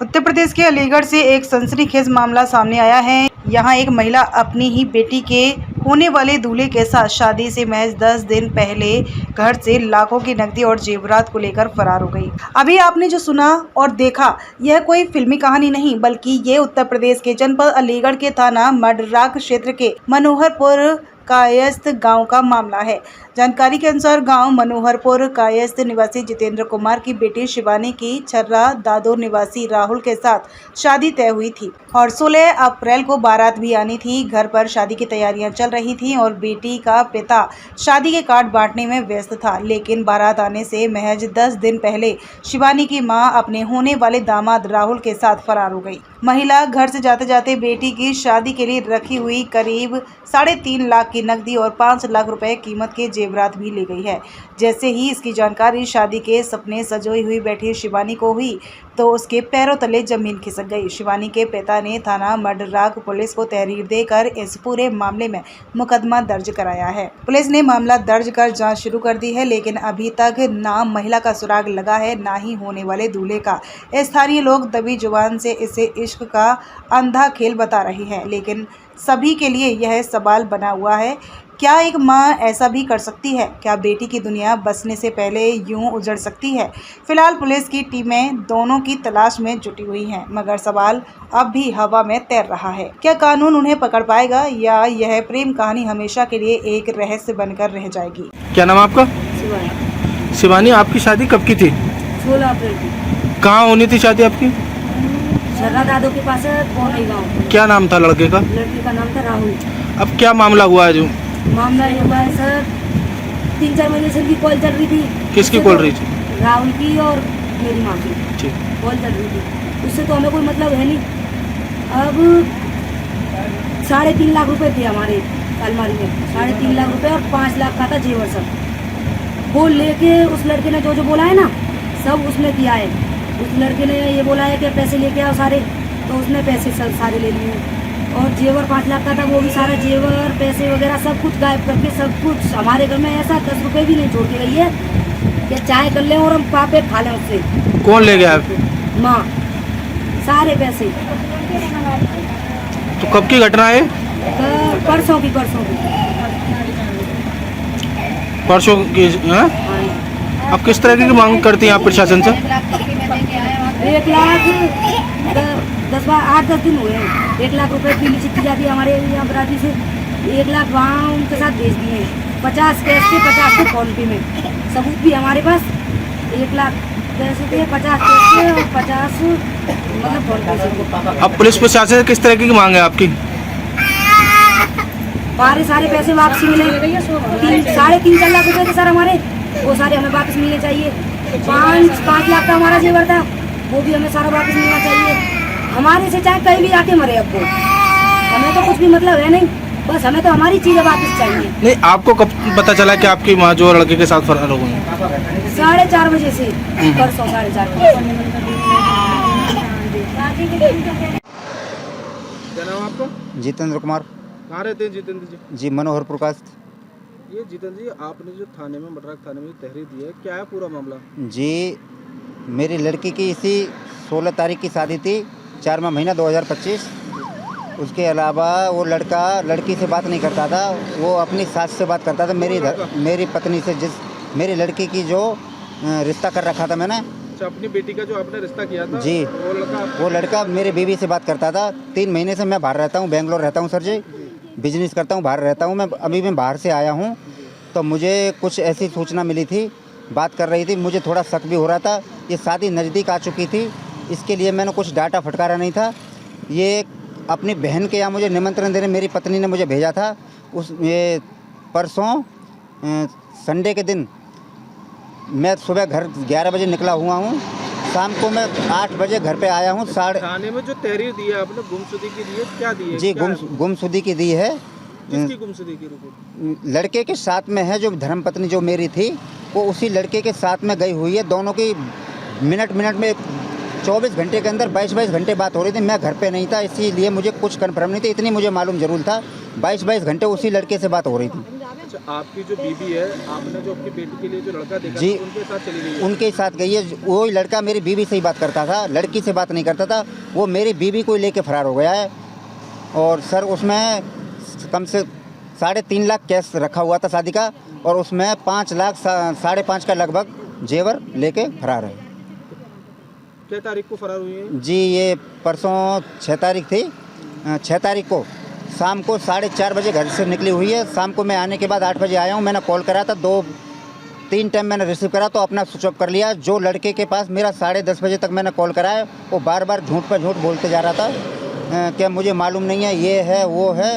उत्तर प्रदेश के अलीगढ़ से एक सनसनीखेज मामला सामने आया है। यहाँ एक महिला अपनी ही बेटी के होने वाले दूल्हे के साथ शादी से महज 10 दिन पहले घर से लाखों की नकदी और जेवरात को लेकर फरार हो गई। अभी आपने जो सुना और देखा, यह कोई फिल्मी कहानी नहीं, बल्कि ये उत्तर प्रदेश के जनपद अलीगढ़ के थाना मडराक क्षेत्र के मनोहरपुर कायस्थ गांव का मामला है। जानकारी के अनुसार गांव मनोहरपुर कायस्थ निवासी जितेंद्र कुमार की बेटी शिवानी की छर्रा दादोर निवासी राहुल के साथ शादी तय हुई थी और 16 अप्रैल को बारात भी आनी थी। घर पर शादी की तैयारियां चल रही थी और बेटी का पिता शादी के कार्ड बांटने में व्यस्त था, लेकिन बारात आने से महज 10 दिन पहले शिवानी की मां अपने होने वाले दामाद राहुल के साथ फरार हो गई। महिला घर से जाते जाते बेटी की शादी के लिए रखी हुई करीब 3.5 लाख की नकदी और 5 लाख रुपए कीमत के जेवरात भी ले गई है। जैसे ही इसकी जानकारी शादी के सपने सजोई हुई बैठी शिवानी को हुई तो उसके पैरों तले जमीन खिसक गई। शिवानी के पिता ने थाना मडराक पुलिस को तहरीर देकर इस पूरे मामले में मुकदमा दर्ज कराया है। पुलिस ने मामला दर्ज कर जांच शुरू कर दी है, लेकिन अभी तक ना महिला का सुराग लगा है, ना ही होने वाले दूल्हे का। स्थानीय लोग दबी जुबान से इसे इश्क का अंधा खेल बता रहे हैं, लेकिन सभी के लिए यह सवाल बना हुआ है, क्या एक मां ऐसा भी कर सकती है? क्या बेटी की दुनिया बसने से पहले यूं उजड़ सकती है? फिलहाल पुलिस की टीमें दोनों की तलाश में जुटी हुई हैं, मगर सवाल अब भी हवा में तैर रहा है। क्या कानून उन्हें पकड़ पाएगा या यह प्रेम कहानी हमेशा के लिए एक रहस्य बनकर रह जाएगी? क्या नाम आपका? शिवानी। शिवानी, आपकी शादी कब की थी? 16 अप्रैल की। कहाँ होनी थी शादी आपकी? छर्रा दादो के पास पौनी गाँव। क्या नाम था लड़के का? लड़के का नाम था राहुल। अब क्या मामला हुआ है? जो मामला ये हुआ है सर, 3-4 महीने से इनकी कॉल चल रही थी। किसकी कॉल रही थी? राहुल की और मेरी माँ की ठीक। कॉल चल रही थी। उससे तो हमें कोई मतलब है नहीं। अब 3.5 लाख रुपए थे हमारे अलमारी में, 3.5 लाख रुपए और 5 लाख का था जेवर सब। वो लेके उस लड़के ने जो बोला है ना, सब उसने दिया है। उस लड़के ने ये बोला है कि पैसे लेके आओ सारे, तो उसने पैसे सारे ले लिए और जेवर 5 लाख का था, वो भी सारा जेवर पैसे वगैरह सब कुछ गायब करके, सब कुछ हमारे घर में ऐसा 10 रुपए भी नहीं छोड़ के गई है कि चाय कर लें और हम पापे खा लें उससे। कौन ले गया? माँ, सारे पैसे। तो कब की घटना है? परसों की। परसों की है? अब किस तरह की मांग करती हैं आप प्रशासन से? 1 लाख 8-10 दिन हुए हैं। 1 लाख रुपए पीली चिट्ठी जाती है हमारे यहाँ बराती से। 1 लाख वहाँ उनके साथ भेज दिए हैं। 50 कैश के, 50 के फोन पे में सबूत भी हमारे पास। 1 लाख कैसे थे, 50 कैश के और 50 मतलब फोन पे से। अब पुलिस प्रशासन से किस तरह की मांग है आपकी? सारे पैसे वापसी मिले। 3.5-4 लाख रुपए थे सर हमारे, वो सारे हमें वापस मिलने चाहिए। 5 लाख का हमारा जेवर था, वो भी हमें सारा वापस मिलना चाहिए। हमारे से चाहे कहीं भी आके मरे, अब वो हमें तो कुछ भी मतलब है नहीं, बस हमें तो हमारी चीजें वापस चाहिए। नहीं, आपको कब पता चला कि आपकी माँ जो लड़के के साथ फरार हो गई? 4:30 बजे से, परसों 4:30 बजे। क्या नाम आपका? जितेंद्र कुमार। कहाँ रहते हैं जितेंद्र जी? जी, मनोहरपुर कायस्थ। ये जितेंद्र जी, आपने जो थाने में मडराक थाने में तहरीर दी है, क्या है पूरा मामला? जी, मेरी लड़की की इसी 16 तारीख की शादी थी, 4वां महीना 2025। उसके अलावा वो लड़का लड़की से बात नहीं करता था, वो अपनी सास से बात करता था। मेरी पत्नी से, मेरी लड़की की जो रिश्ता कर रखा था मैंने। अच्छा, अपनी बेटी का जो आपने रिश्ता किया था? जी, वो लड़का मेरे बीवी से बात करता था। 3 महीने से मैं बाहर रहता हूँ, बेंगलोर रहता हूँ सर जी, बिजनेस करता हूँ, बाहर रहता हूँ। मैं बाहर से आया हूँ, तो मुझे कुछ ऐसी सूचना मिली थी, बात कर रही थी, मुझे थोड़ा शक भी हो रहा था। ये शादी नज़दीक आ चुकी थी, इसके लिए मैंने कुछ डाटा फटकारा नहीं था। ये अपनी बहन के यहाँ मुझे निमंत्रण देने मेरी पत्नी ने मुझे भेजा था। ये परसों संडे के दिन मैं सुबह घर 11 बजे निकला हुआ हूँ, शाम को मैं 8 बजे घर पे आया हूँ। थाने में जो तहरीर दी है आपने, गुमशुदगी की दी है, क्या दी है? जी, गुमशुदगी की दी है। किसकी गुमशुदगी की रिपोर्ट? लड़के के साथ में है, जो धर्मपत्नी जो मेरी थी, वो उसी लड़के के साथ में गई हुई है। दोनों की मिनट में 24 घंटे के अंदर 22 घंटे बात हो रही थी। मैं घर पे नहीं था, इसीलिए मुझे कुछ कन्फर्म नहीं था। इतनी मुझे मालूम जरूर था, 22 घंटे उसी लड़के से बात हो रही थी। अच्छा, आपकी जो बीवी है, आपने जो अपनी बेटी के लिए जो लड़का देखा जी। था, उनके साथ चली गई है? उनके साथ गई है। वही लड़का मेरी बीवी से ही बात करता था, लड़की से बात नहीं करता था। वो मेरी बीवी को लेके फरार हो गया है। और सर उसमें कम से 3.5 लाख कैश रखा हुआ था शादी का, और उसमें 5 लाख 5.5 का लगभग जेवर लेके फरार है। क्या तारीख को फरार हुई है? जी ये परसों 6 तारीख थी। 6 तारीख को शाम को 4:30 बजे घर से निकली हुई है। शाम को मैं आने के बाद 8 बजे आया हूँ। मैंने कॉल करा था, 2-3 टाइम मैंने रिसीव करा तो अपना स्विच ऑफ कर लिया। जो लड़के के पास मेरा 10:30 बजे तक मैंने कॉल कराया, वो बार बार झूठ पर झूठ बोलते जा रहा था कि मुझे मालूम नहीं है, ये है वो है।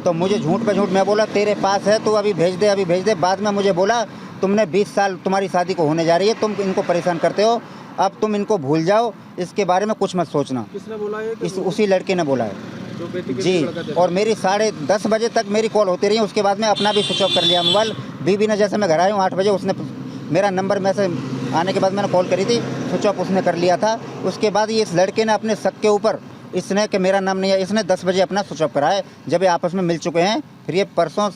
तो मुझे झूठ पर झूठ, मैं बोला तेरे पास है तो अभी भेज दे, अभी भेज दे। बाद में मुझे बोला तुमने 20 साल तुम्हारी शादी को होने जा रही है, तुम इनको परेशान करते हो, अब तुम इनको भूल जाओ, इसके बारे में कुछ मत सोचना। किसने बोला है? उसी लड़के ने बोला है जो बेटी के जी। लिए लड़का देखा? और मेरी 10:30 बजे तक मेरी कॉल होती रही। उसके बाद में अपना भी स्विच ऑफ कर लिया मोबाइल। बीवी ने, जैसे मैं घर आया हूँ 8 बजे, उसने मेरा नंबर में से आने के बाद मैंने कॉल करी थी, स्विच ऑफ उसने कर लिया था। उसके बाद ये इस लड़के ने अपने शक के ऊपर, इसने कि मेरा नाम नहीं है, इसने 10 बजे अपना स्विच ऑफ कराया। जब ये आपस में मिल चुके हैं, फिर ये परसों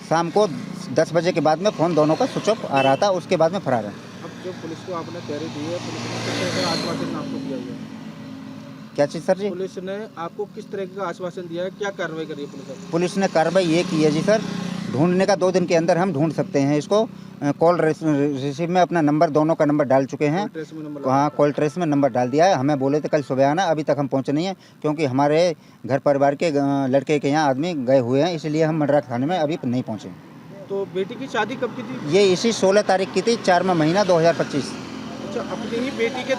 शाम को 10 बजे के बाद में फ़ोन दोनों का स्विच ऑफ आ रहा था। उसके बाद में फरार है। अब जो पुलिस को आपने तैयारी दी है, पुलिस ने किस तरह का आश्वासन आपको दिया है? क्या चीज़ सर जी? पुलिस ने आपको किस तरह का आश्वासन दिया है? क्या कार्रवाई करी है पुलिस ने? पुलिस ने कार्रवाई ये की है जी सर, ढूंढने का 2 दिन के अंदर हम ढूंढ सकते हैं इसको। कॉल रिसीव में अपना नंबर, दोनों का नंबर डाल चुके हैं। ट्रेस में नंबर हाँ, कॉल ट्रेस में नंबर डाल दिया है। हमें बोले थे कल सुबह आना, अभी तक हम पहुँचे नहीं हैं, क्योंकि हमारे घर परिवार के लड़के के यहाँ आदमी गए हुए हैं, इसलिए हम मंडरा थाने में अभी नहीं पहुँचे। तो बेटी की शादी कब की थी? ये इसी 16 तारीख की थी, 4वां महीना 2025। अच्छा, अपनी ही बेटी के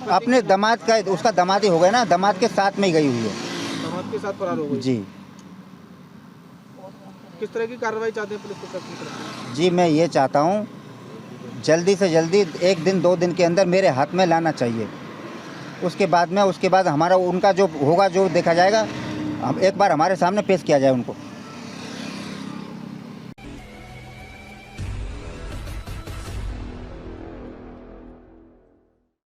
अपने दामाद का, उसका दामाद ही हो गया ना, दामाद के साथ में ही गई हुई है दामाद के साथ फरार हो गई जी। किस तरह की कार्रवाई चाहते हैं पुलिस प्रशासन की तरफ से? जी मैं ये चाहता हूँ जल्दी से जल्दी 1 दिन 2 दिन के अंदर मेरे हाथ में लाना चाहिए। उसके बाद हमारा उनका जो होगा, जो देखा जाएगा, हम एक बार हमारे सामने पेश किया जाए उनको।